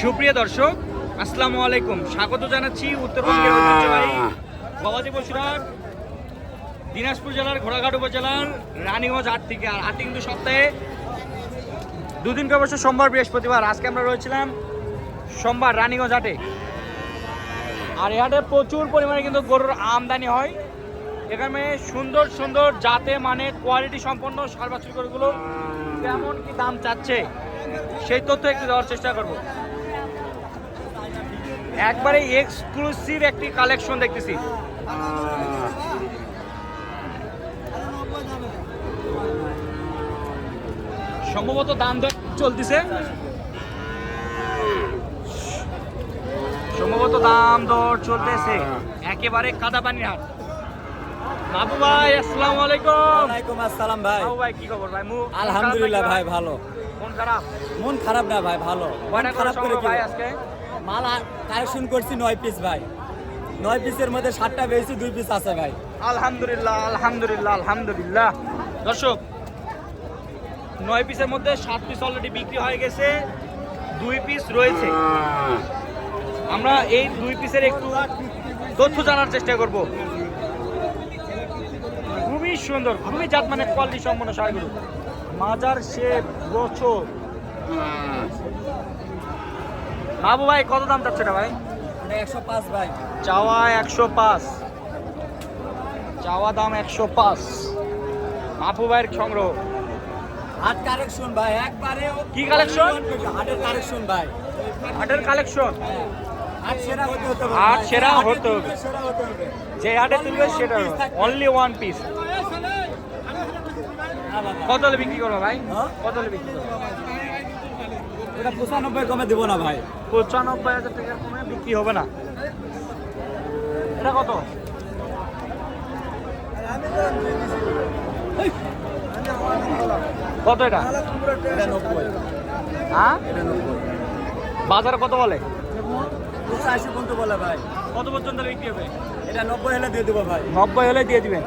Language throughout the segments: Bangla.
সুপ্রিয় দর্শক, আসসালামু আলাইকুম। স্বাগত জানাচ্ছি উত্তরবঙ্গের ঐতিহ্যবাহী গবাদি পশুরহাট দিনাজপুর জেলার ঘোড়াঘাট উপজেলার রানীগঞ্জ হাট থেকে। আর হাটটি কিন্তু সপ্তাহে দুদিন করে বসে, সোমবার বৃহস্পতিবার। আজকে আমরা রয়েছিলাম সোমবার রানীগঞ্জ হাটে। আর এই হাটে প্রচুর পরিমাণে কিন্তু গরুর আমদানি হয়। এখানে সুন্দর সুন্দর জাতে মানে কোয়ালিটি সম্পন্ন ষাঁড় বাছুর গরুগুলো কেমন কি দাম চাচ্ছে সেই তথ্য একটু দেওয়ার চেষ্টা করব। একবারে এক্সক্লুসিভ একটি কালেকশন দেখতেছি। সম্ভবত দাম দর চলতেছে, সম্ভবত দাম দর চলতেছে। একেবারে কাদা পানির হাট। বাবু ভাই, আসসালামু আলাইকুম। ওয়ালাইকুম আসসালাম ভাই। বাবু ভাই কি খবর ভাই? আলহামদুলিল্লাহ ভাই, ভালো। মন খারাপ? মন খারাপ না ভাই, ভালো। মন খারাপ করে কি ভাই? আজকে মাল কালেকশন করছি 9 পিস ভাই। 9 পিসের মধ্যে 7টা বেশি, 2 পিস আছে ভাই। আলহামদুলিল্লাহ আলহামদুলিল্লাহ আলহামদুলিল্লাহ। দর্শক, 9 পিসের মধ্যে 7 পিস অলরেডি বিক্রি হয়ে গেছে, 2 পিস রয়েছে। আমরা এই 2 পিসের একটু তথ্য জানার চেষ্টা করব। খুবই সুন্দর, খুবই জাত মানে কোয়ালিটি সম্পন্ন ষাঁড়গুলো। মাজার শেপ গোছর। বাবু ভাই কত দাম চাচ্ছে না ভাই? 105 ভাই। চাওয়া 105, চাওয়া দাম 105। বাবু ভাইয়ের সংগ্রহ। হাট কালেকশন ভাই, একবারে। কি কালেকশন? হাটের কালেকশন ভাই। হাটের কালেকশন। হাট সেরা হতে হবে। হাট সেরা হতে হবে। সেরা হতে হবে। যে হাটে তুলবে সেটা অনলি 1 পিস। কত হলে বিক্রি করবো ভাই? কত হলে বিক্রি করবো? এটা 95 কমে দেবো না ভাই। 95,000 টাকার কমে বিক্রি হবে না। এটা কত? কত এটা? এটা 90। হ্যাঁ, এটা 90। বাজারে কত বলে? 85 পর্যন্ত বলে ভাই। কত পর্যন্ত বিক্রি হবে? এটা 90 হলে দিয়ে দেবো ভাই। 90 হলে দিয়ে দিবেন।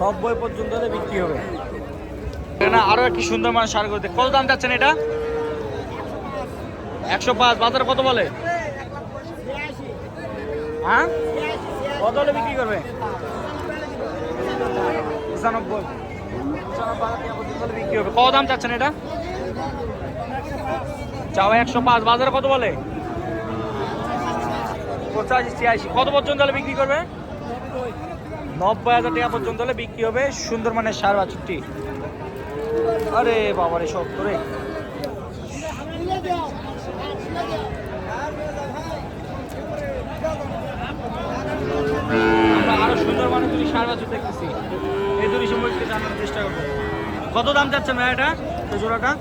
90 পর্যন্ত হলে বিক্রি হবে। এখানে আরো একটি সুন্দর মানে সার করতে। কত দাম চাচ্ছেন এটা? 105। বাজারে কত বলে? হ্যাঁ, কত হলে বিক্রি করবে? 95। 95 পর্যন্ত হলে বিক্রি হবে। কত দাম চাচ্ছেন এটা? চাওয়া 105। বাজারে কত বলে? 85 86। কত পর্যন্ত হলে বিক্রি করবে? 90,000 টাকা পর্যন্ত হলে বিক্রি হবে। সুন্দর মানে ষাঁড় বাছুরটি। আরে বাবারে, সব করে আমরা আরো সুন্দর মানে দুটি ষাঁড় বাছুর দেখতেছি। এই দুটি সম্পর্কে জানার চেষ্টা করবো। কত দাম যাচ্ছে না এটা? এই জোড়াটা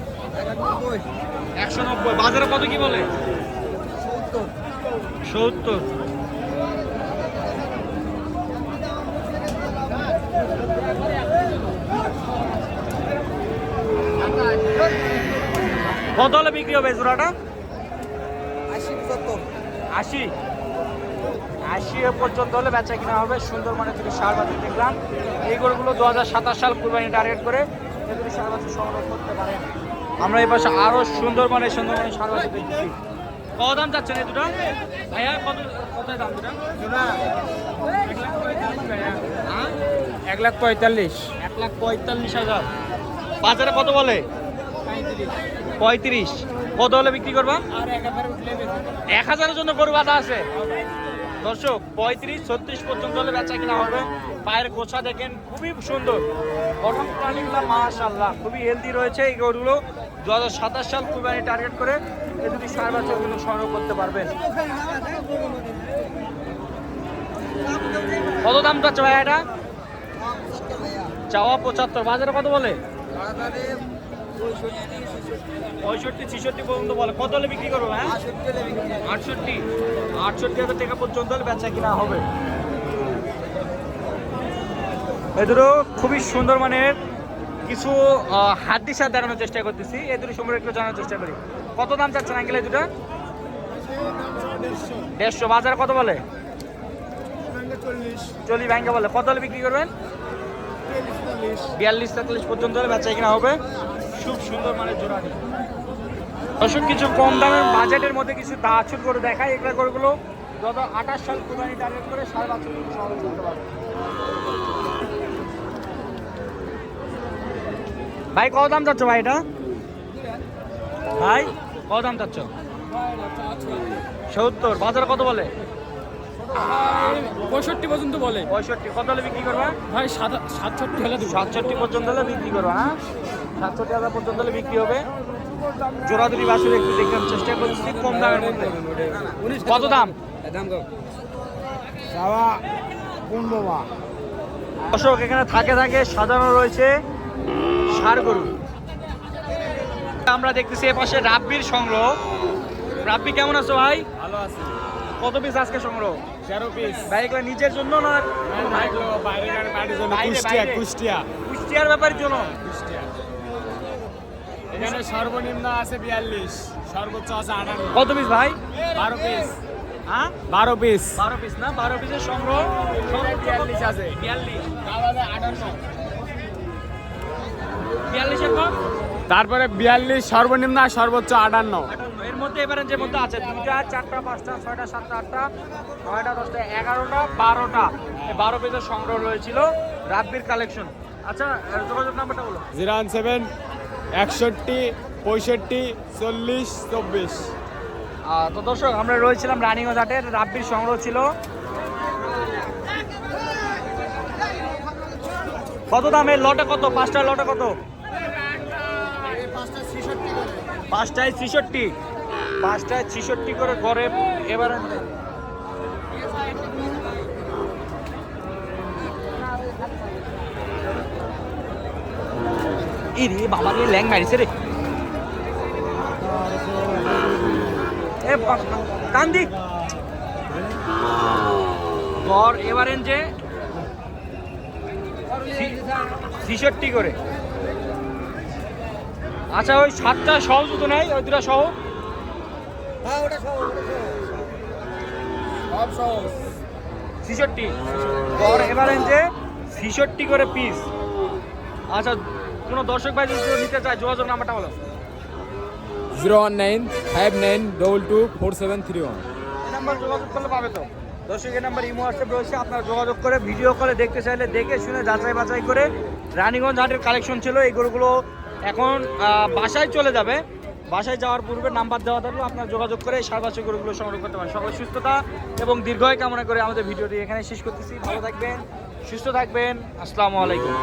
190। বাজারে কত কি বলে? 70। কত হলে বিক্রি হবে জোড়াটা? 80। 80 পর্যন্ত হলে বেচা কিনা হবে। সুন্দর মানে দুটি ষাঁড় বাছুর দেখলাম। এই গরুগুলো 2027 সাল কুরবানি টার্গেট করে এই দুটি ষাঁড় বাছুর সংগ্রহ করতে পারেন। আমরা এই পাশে আরো সুন্দর মানে ষাঁড় বাছুর দেখছি। কত দাম চাচ্ছেন এই দুটো ভাইয়া? কত দাম দুটা? 145। 1,45,000। বাজারে কত বলে? 35। কত হলে বিক্রি করবা? 1000-এর জন্য গরু বাঁধা আছে। দর্শক, 35 36 পর্যন্ত হলে বেচা কিনা হবে। পায়ের গোছা দেখেন, খুবই সুন্দর। গঠন প্রাণীগুলো মাশাআল্লাহ খুবই হেলদি রয়েছে। এই গরুগুলো 2027 সাল কুরবানি টার্গেট করে এই দুটি ষাঁড় বাছুরগুলো সংগ্রহ করতে পারবেন। কত দাম চাচ্ছে ভাই এটা? চাওয়া 75। বাজারে কত বলে? 65 66 পর্যন্ত বলে। কত হলে বিক্রি করবো? হ্যাঁ, 68,000 টাকা পর্যন্ত হলে বেচা কিনা হবে। এদেরও খুবই সুন্দর মানের কিছু হাড্ডি সার দেখানোর চেষ্টা করতেছি। এই দুটো সম্পর্কে একটু জানার চেষ্টা করি। কত দাম চাচ্ছেন আঙ্কেল এই দুটা? 150। বাজারে কত বলে? 40 ব্যাংকে বলে। কত হলে বিক্রি করবেন? 42-43 পর্যন্ত হলে বেচা কিনা হবে। খুব সুন্দর মানের জোড়াটি। দর্শক কিছু কম দামের বাজেটের মধ্যে কিছু বাছুর গরু দেখায়। এগুলো গরুগুলো 2028 সাল কুরবানি টার্গেট করে 7.5 বছর সংগ্রহ করতে পারবে। ভাই কত দাম চাচ্ছ ভাই এটা? ভাই কত দাম চাচ্ছ? 70। বাজারে কত বলে? 65 পর্যন্ত বলে। 65। কত হলে বিক্রি করবা ভাই 67 হলে দেবো। 67 পর্যন্ত হলে বিক্রি করবা। হ্যাঁ 67,000 পর্যন্ত হলে বিক্রি হবে। জোড়া দুটি বাছুর একটু দেখলাম, চেষ্টা করছি কম দামের মধ্যে। কত দাম? দর্শক এখানে থাকে সাজানো রয়েছে ষাঁড় গরু। আমরা দেখতেছি এ পাশে রাব্বির সংগ্রহ। রাব্বি কেমন আছো ভাই? ভালো আছে। কত পিস আজকে সংগ্রহ? 13 পিস। ভাই এগুলো নিজের জন্য না বাইরের পার্টির জন্য। কুষ্টিয়ার ব্যাপারের জন্য? এখানে সর্বনিম্ন আছে 42, সর্বোচ্চ আছে 58। কত পিস ভাই? 12 পিস। হ্যাঁ 12 পিস। 12 পিস না? 12 পিসের সংগ্রহ। 42 আছে। 42। তারপরে 58। 42 এর পর? তারপরে 42 সর্বনিম্ন আর সর্বোচ্চ 58। এর মধ্যে এবারে যে মধ্যে আছে 2টা 4টা 5টা 6টা 7টা 8টা 9টা 10টা 11টা 12টা, এই 12 পিসের সংগ্রহ রয়েছিল রাব্বির কালেকশন। আচ্ছা যোগাযোগ নাম্বারটা বলো। 017 61 65 40 24। তো দর্শক আমরা রয়েছিলাম রানিগঞ্জ হাটের, রাব্বির সংগ্রহ ছিল। কত দামের লটে? কত 5টা লটে কত? 5টায় 66। 5টায় 66 করে ঘরে এবার রে বাবা রে ল্যাং মারিছে রে। এ কান্দি ঘর এবারেন যে 66 করে। আচ্ছা ওই 7টা সহ জুতো নেই, ওই 2টা সহ? হ্যাঁ ওটা সব 66 ঘর এবারেন যে 66 করে পিস। আচ্ছা কোনো দর্শক ভাই যদি নিতে চায় যোগাযোগ নাম্বারটা বলো। 019 59 22 4731। এই নাম্বার যোগাযোগ করলে পাবে তো। দর্শক এই নাম্বার ইমো হোয়াটসঅ্যাপ রয়েছে, আপনারা যোগাযোগ করে ভিডিও কলে দেখতে চাইলে দেখে শুনে যাচাই বাছাই করে। রানীগঞ্জ হাটের কালেকশন ছিল এই গরুগুলো। এখন বাসায় চলে যাবে, বাসায় যাওয়ার পূর্বে নাম্বার দেওয়া থাকলো, আপনারা যোগাযোগ করে এই ষাঁড় বাছুর গরুগুলো সংগ্রহ করতে পারেন। সকলের সুস্থতা এবং দীর্ঘায়ু কামনা করে আমাদের ভিডিওটি এখানে শেষ করতেছি। ভালো থাকবেন, সুস্থ থাকবেন। আসসালামু আলাইকুম।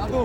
দাদু